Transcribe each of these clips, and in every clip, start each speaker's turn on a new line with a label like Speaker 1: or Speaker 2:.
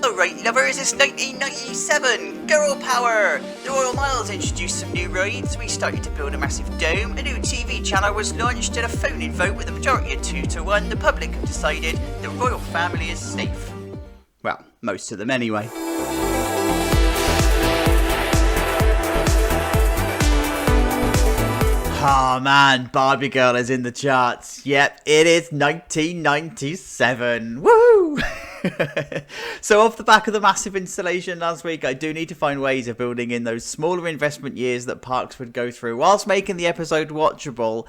Speaker 1: Alright lovers, it's 1997! Girl power! The Royal Miles introduced some new rides, we started to build a massive dome, a new TV channel was launched, and a phone-in vote with a majority of 2-1, the public have decided the royal family is safe. Well, most of them anyway. Oh man, Barbie Girl is in the charts. Yep, it is 1997. Woo! So off the back of the massive installation last week, I do need to find ways of building in those smaller investment years that parks would go through whilst making the episode watchable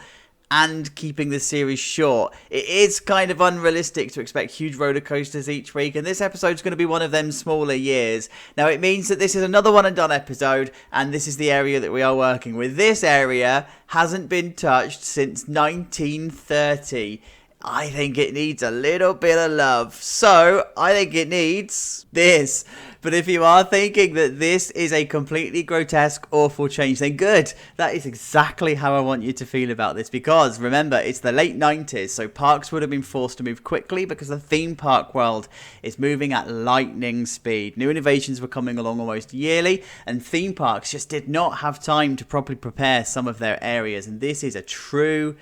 Speaker 1: and keeping the series short. It is kind of unrealistic to expect huge roller coasters each week, and this episode's going to be one of them smaller years. Now it means that this is another one and done episode, and this is the area that we are working with. This area hasn't been touched since 1930. I think it needs a little bit of love. So, I think it needs this. But if you are thinking that this is a completely grotesque, awful change, then good. That is exactly how I want you to feel about this. Because, remember, it's the late 90s, so parks would have been forced to move quickly because the theme park world is moving at lightning speed. New innovations were coming along almost yearly, and theme parks just did not have time to properly prepare some of their areas. And this is a true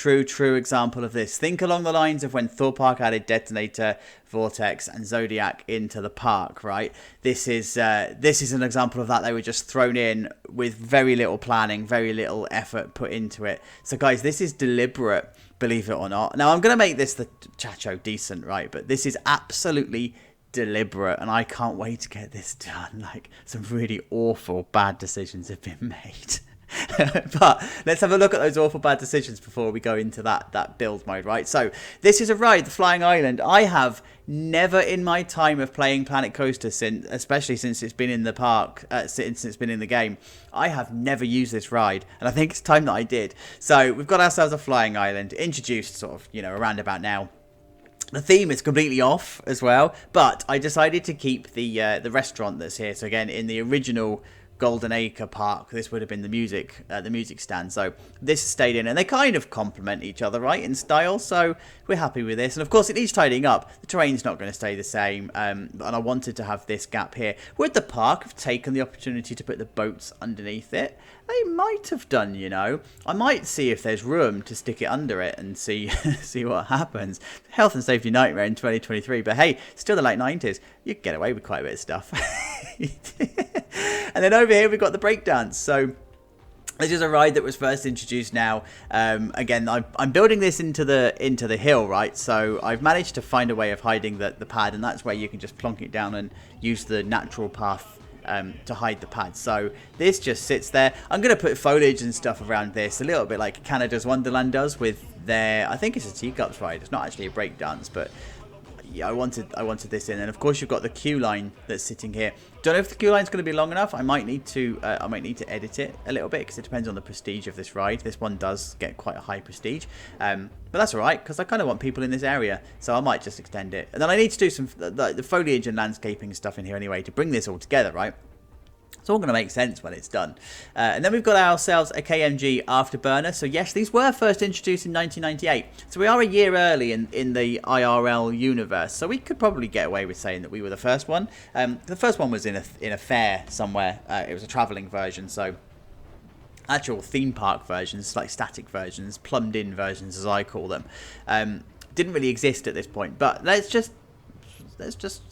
Speaker 1: example of this. Think along the lines of when Thor Park added Detonator, Vortex and Zodiac into the park, right? This is an example of that. They were just thrown in with very little planning, very little effort put into it. So guys, this is deliberate, believe it or not. Now I'm going to make this the Chacho decent, right? But this is absolutely deliberate, and I can't wait to get this done. Like, some really awful bad decisions have been made. But let's have a look at those awful bad decisions before we go into that build mode, right? So this is a ride, the Flying Island. I have never in my time of playing Planet Coaster, especially since it's been in the park, since it's been in the game, I have never used this ride, and I think it's time that I did. So we've got ourselves a Flying Island introduced sort of, around about now. The theme is completely off as well, but I decided to keep the restaurant that's here. So again, in the original Golden Acre park, this would have been the music stand. So this stayed in, and they kind of complement each other, right, in style. So we're happy with this, and of course it needs tidying up. The terrain's not going to stay the same, and I wanted to have this gap here. Would the park have taken the opportunity to put the boats underneath it? They might have done, I might see if there's room to stick it under it and see what happens. Health and safety nightmare in 2023, but hey, still the late 90s. You can get away with quite a bit of stuff. And then over here we've got the breakdance. So this is a ride that was first introduced now. Again, I'm building this into the hill, right? So I've managed to find a way of hiding the pad, and that's where you can just plonk it down and use the natural path to hide the pad. So this just sits there. I'm going to put foliage and stuff around this, a little bit like Canada's Wonderland does with their, I think it's a teacups ride. It's not actually a breakdance, but yeah, I wanted this in. And of course you've got the queue line that's sitting here. Don't know if the queue line's going to be long enough. I might need to edit it a little bit because it depends on the prestige of this ride. This one does get quite a high prestige, but that's all right because I kind of want people in this area, so I might just extend it. And then I need to do some the foliage and landscaping stuff in here anyway to bring this all together, right? It's all going to make sense when it's done. And then we've got ourselves a KMG afterburner. So yes, these were first introduced in 1998. So we are a year early in the IRL universe. So we could probably get away with saying that we were the first one. The first one was in a fair somewhere. It was a travelling version. So actual theme park versions, like static versions, plumbed in versions as I call them, didn't really exist at this point. But let's just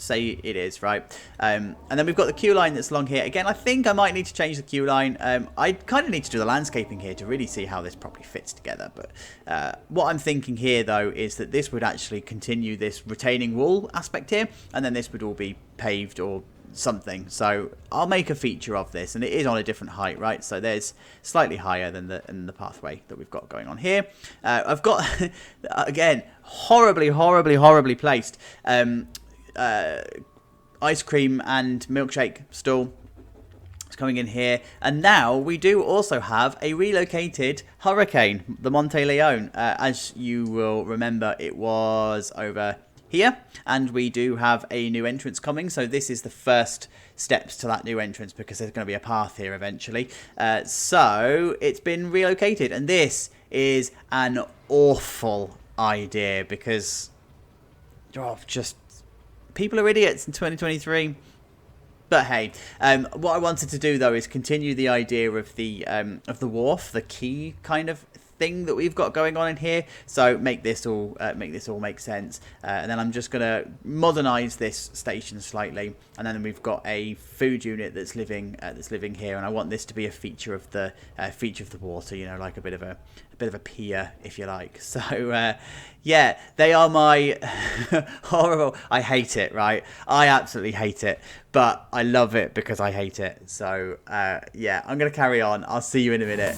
Speaker 1: say it is, right? And then we've got the queue line that's along here. Again, I think I might need to change the queue line. I kind of need to do the landscaping here to really see how this properly fits together. But what I'm thinking here, though, is that this would actually continue this retaining wall aspect here, and then this would all be paved or something. So I'll make a feature of this, and it is on a different height, right? So there's slightly higher than the pathway that we've got going on here. I've got, again, horribly placed ice cream and milkshake stall. It's coming in here, and now we do also have a relocated Hurricane, the Monte Leone. As you will remember, it was over here, and we do have a new entrance coming, so this is the first steps to that new entrance because there's going to be a path here eventually. So it's been relocated, and this is an awful idea because just People are idiots in 2023. But hey, what I wanted to do though is continue the idea of the wharf, the quay kind of thing that we've got going on in here. So make this all make sense. And then I'm just gonna modernise this station slightly, and then we've got a food unit that's living here. And I want this to be a feature of the water. You know, like a bit of a pier, if you like. So yeah, they are my horrible. I hate it, right? I absolutely hate it, but I love it because I hate it. So yeah, I'm gonna carry on. I'll see you in a minute.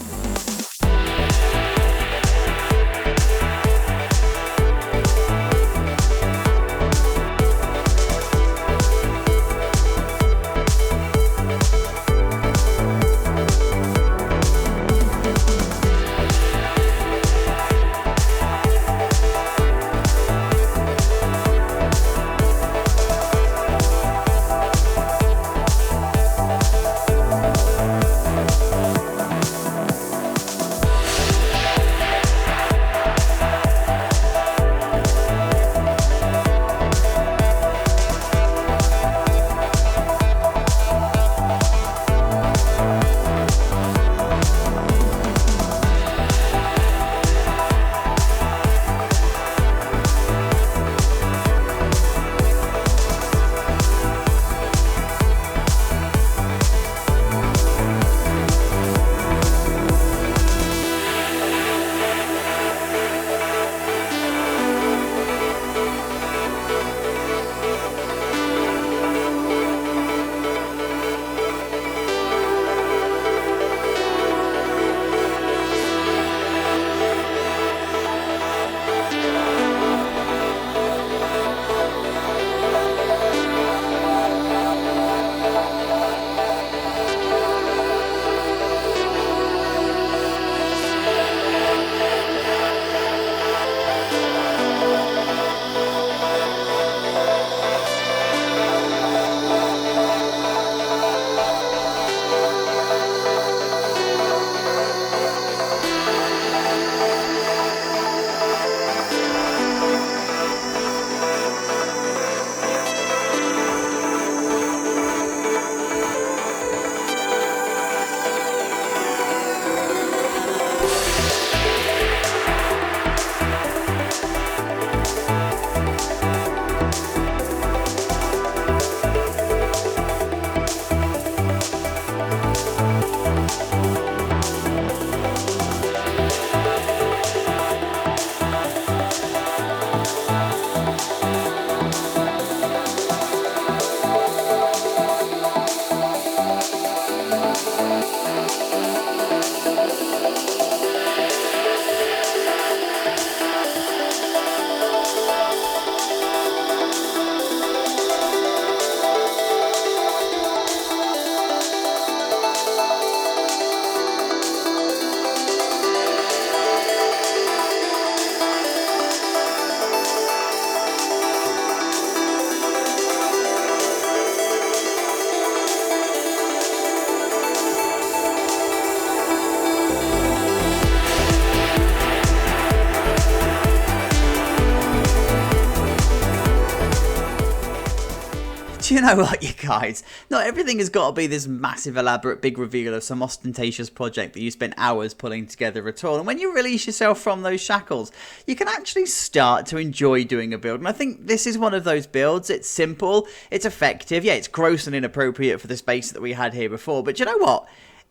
Speaker 1: Do you know what, you guys? Not everything has got to be this massive, elaborate, big reveal of some ostentatious project that you spent hours pulling together at all. And when you release yourself from those shackles, you can actually start to enjoy doing a build. And I think this is one of those builds. It's simple, it's effective. Yeah, it's gross and inappropriate for the space that we had here before. But you know what?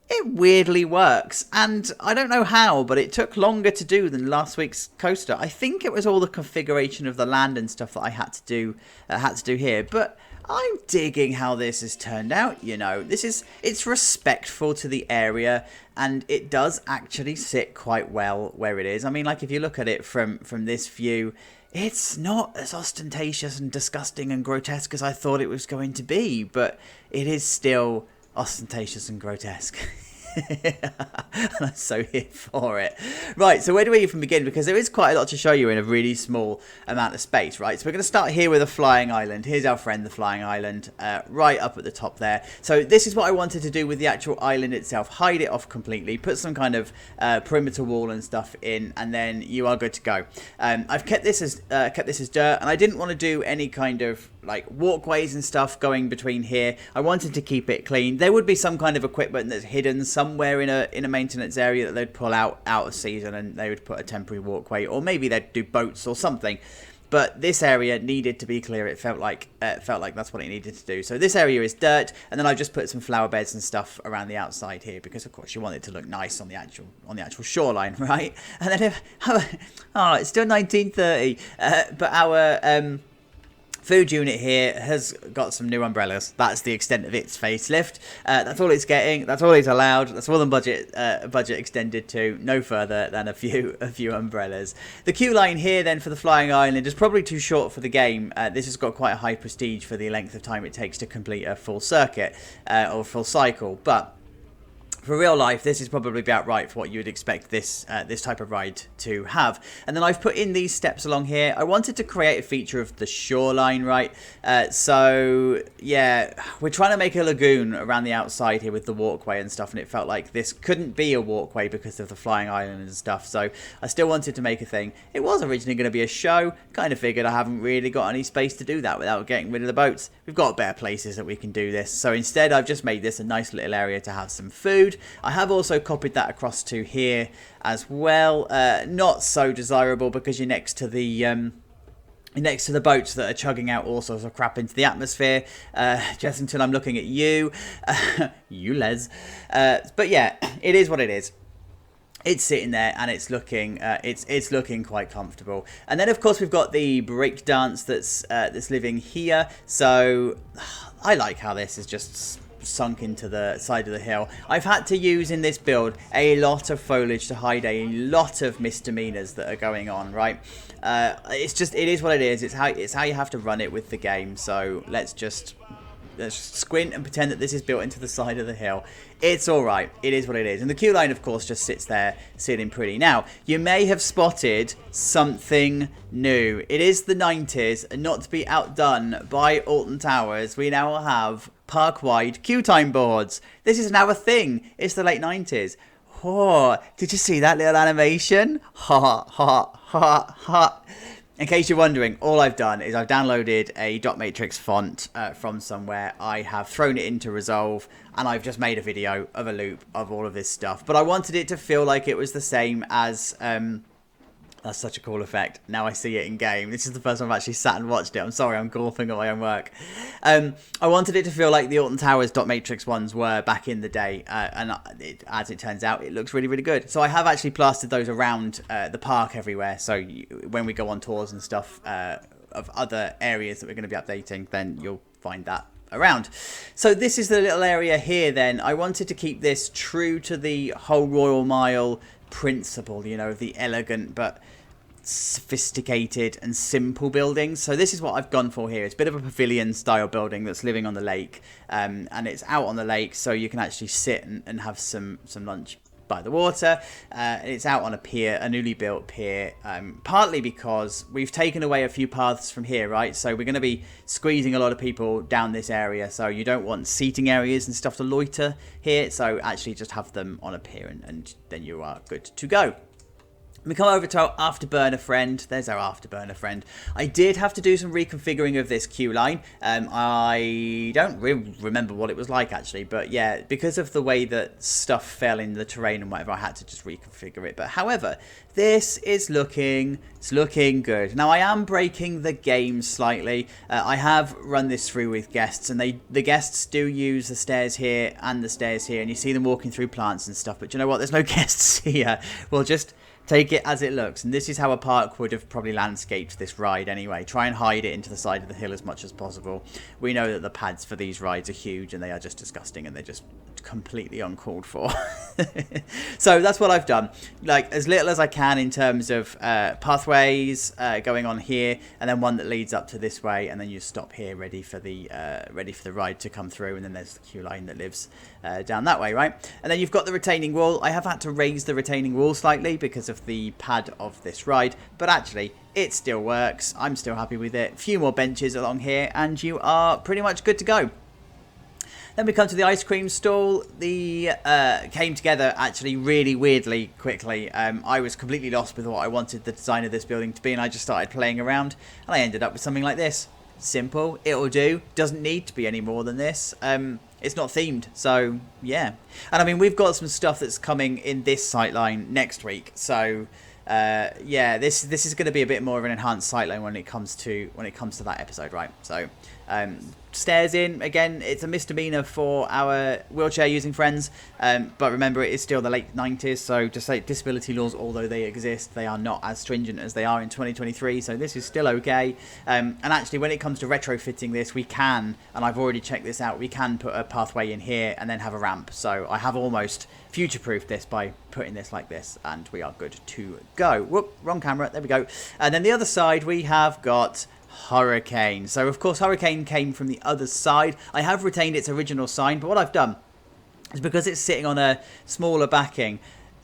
Speaker 1: It weirdly works, and I don't know how, but it took longer to do than last week's coaster. I think it was all the configuration of the land and stuff that I had to do here, but I'm digging how this has turned out. You know, it's respectful to the area, and it does actually sit quite well where it is. I mean, like, if you look at it from this view, it's not as ostentatious and disgusting and grotesque as I thought it was going to be, but it is still ostentatious and grotesque. And I'm so here for it. Right, so where do we even begin? Because there is quite a lot to show you in a really small amount of space, right? So we're going to start here with a flying island. Here's our friend, the flying island, right up at the top there. So this is what I wanted to do with the actual island itself. Hide it off completely, put some kind of perimeter wall and stuff in, and then you are good to go. I've kept this as dirt, and I didn't want to do any kind of like walkways and stuff going between here. I wanted to keep it clean. There would be some kind of equipment that's hidden somewhere in a maintenance area that they'd pull out of season, and they would put a temporary walkway, or maybe they'd do boats or something. But this area needed to be clear. It felt like that's what it needed to do. So this area is dirt, and then I've just put some flower beds and stuff around the outside here because, of course, you want it to look nice on the actual shoreline, right? And then it's still 1930, but our food unit here has got some new umbrellas. That's the extent of its facelift. That's all it's getting. That's all it's allowed. That's all the budget extended to. No further than a few umbrellas. The queue line here then for the flying island is probably too short for the game. This has got quite a high prestige for the length of time it takes to complete a full circuit or full cycle. But for real life, this is probably about right for what you would expect this type of ride to have. And then I've put in these steps along here. I wanted to create a feature of the shoreline, right? So, yeah, we're trying to make a lagoon around the outside here with the walkway and stuff, and it felt like this couldn't be a walkway because of the flying island and stuff. So I still wanted to make a thing. It was originally going to be a show. Kind of figured I haven't really got any space to do that without getting rid of the boats. We've got better places that we can do this. So instead, I've just made this a nice little area to have some food. I have also copied that across to here as well. Not so desirable because you're next to the boats that are chugging out all sorts of crap into the atmosphere. Chessington, I'm looking at you. You Les. But yeah, it is what it is. It's sitting there and it's looking it's looking quite comfortable. And then of course we've got the break dance that's living here. So I like how this is just sunk into the side of the hill. I've had to use in this build a lot of foliage to hide a lot of misdemeanors that are going on, right? It is what it is. It's how you have to run it with the game. So let's just squint and pretend that this is built into the side of the hill. It's alright. It is what it is. And the queue line, of course, just sits there, sitting pretty. Now, you may have spotted something new. It is the 90s, and not to be outdone by Alton Towers, we now have park-wide queue time boards. This is now a thing. It's the late 90s. Oh, did you see that little animation? Ha, ha, ha, ha. In case you're wondering, all I've done is I've downloaded a dot matrix font from somewhere. I have thrown it into Resolve, and I've just made a video of a loop of all of this stuff. But I wanted it to feel like it was the same as That's such a cool effect. Now I see it in game. This is the first time I've actually sat and watched it. I'm sorry, I'm golfing at my own work. I wanted it to feel like the Alton Towers dot matrix ones were back in the day, and as it turns out, it looks really, really good. So I have actually plastered those around the park everywhere. So when we go on tours and stuff of other areas that we're going to be updating, then you'll find that around. So this is the little area here then. I wanted to keep this true to the whole Royal Myle principle, you know, the elegant but sophisticated and simple buildings. So this is what I've gone for here. It's a bit of a pavilion style building that's living on the lake, and it's out on the lake, so you can actually sit and have some lunch by the water. It's out on a pier, a newly built pier, partly because we've taken away a few paths from here, right? So we're going to be squeezing a lot of people down this area, so you don't want seating areas and stuff to loiter here, so actually just have them on a pier, and then you are good to go. We come over to our afterburner friend. There's our afterburner friend. I did have to do some reconfiguring of this queue line. I don't remember what it was like actually, but yeah, because of the way that stuff fell in the terrain and whatever, I had to just reconfigure it. But however, this is looking good. Now I am breaking the game slightly. I have run this through with guests, and the guests do use the stairs here and the stairs here, and you see them walking through plants and stuff. But you know what? There's no guests here. We'll just take it as it looks, and this is how a park would have probably landscaped this ride anyway. Try and hide it into the side of the hill as much as possible. We know that the pads for these rides are huge, and they are just disgusting, and they're just completely uncalled for. So that's what I've done, like as little as I can in terms of pathways going on here, and then one that leads up to this way, and then you stop here ready for the ride to come through, and then there's the queue line that lives down that way, right? And then you've got the retaining wall. I have had to raise the retaining wall slightly because of the pad of this ride, but actually it still works. I'm still happy with it. A few more benches along here and you are pretty much good to go. Then we come to the ice cream stall. The came together actually really weirdly quickly. I was completely lost with what I wanted the design of this building to be, and I just started playing around, and I ended up with something like this. Simple, it'll do. Doesn't need to be any more than this. It's not themed, so yeah. And I mean, we've got some stuff that's coming in this sightline next week, so yeah, this is going to be a bit more of an enhanced sightline when it comes to that episode, right? So stairs in again, it's a misdemeanor for our wheelchair using friends, but remember it is still the late 90s, so just like disability laws, although they exist, they are not as stringent as they are in 2023, so this is still okay. And actually when it comes to retrofitting this, we can, and I've already checked this out, we can put a pathway in here and then have a ramp, so I have almost future-proofed this by putting this like this, and we are good to go. Whoop, wrong camera, there we go. And then the other side we have got Hurricane. So of course Hurricane came from the other side. I have retained its original sign, but what I've done is, because it's sitting on a smaller backing,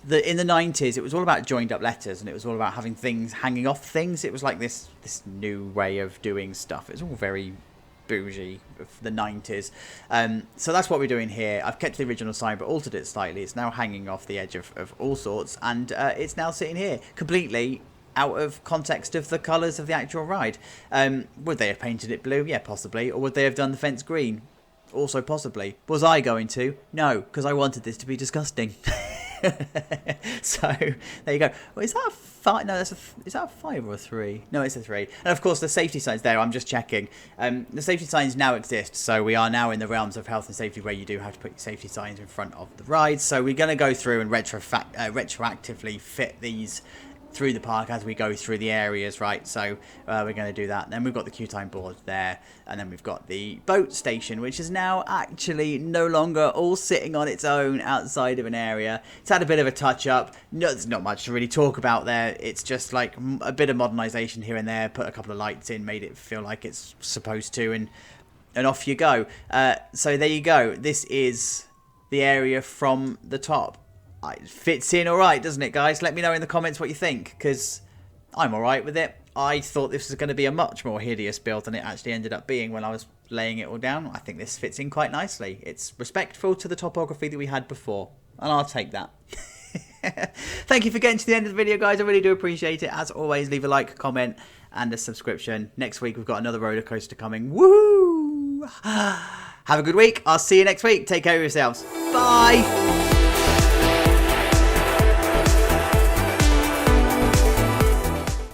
Speaker 1: in the 90s it was all about joined up letters, and it was all about having things hanging off things. It was like this new way of doing stuff. It's all very bougie of the 90s. So that's what we're doing here. I've kept the original sign but altered it slightly. It's now hanging off the edge of all sorts, and it's now sitting here completely out of context of the colours of the actual ride. Would they have painted it blue? Yeah, possibly. Or would they have done the fence green? Also possibly. Was I going to? No, because I wanted this to be disgusting. So there you go. Well, is that a 5? No, is that a 5 or a 3? No, it's a 3. And of course the safety signs there, I'm just checking. The safety signs now exist, so we are now in the realms of health and safety where you do have to put your safety signs in front of the ride. So we're going to go through and retroactively fit these through the park as we go through the areas, right? So we're going to do that. Then we've got the queue time board there, and then we've got the boat station, which is now actually no longer all sitting on its own outside of an area. It's had a bit of a touch up. No, there's not much to really talk about there. It's just like a bit of modernization here and there, put a couple of lights in, made it feel like it's supposed to, and off you go. So there you go. This is the area from the top. It fits in alright, doesn't it, guys? Let me know in the comments what you think, because I'm alright with it. I thought this was going to be a much more hideous build than it actually ended up being when I was laying it all down. I think this fits in quite nicely. It's respectful to the topography that we had before, and I'll take that. Thank you for getting to the end of the video, guys. I really do appreciate it. As always, leave a like, comment, and a subscription. Next week, we've got another roller coaster coming. Woohoo! Have a good week. I'll see you next week. Take care of yourselves. Bye!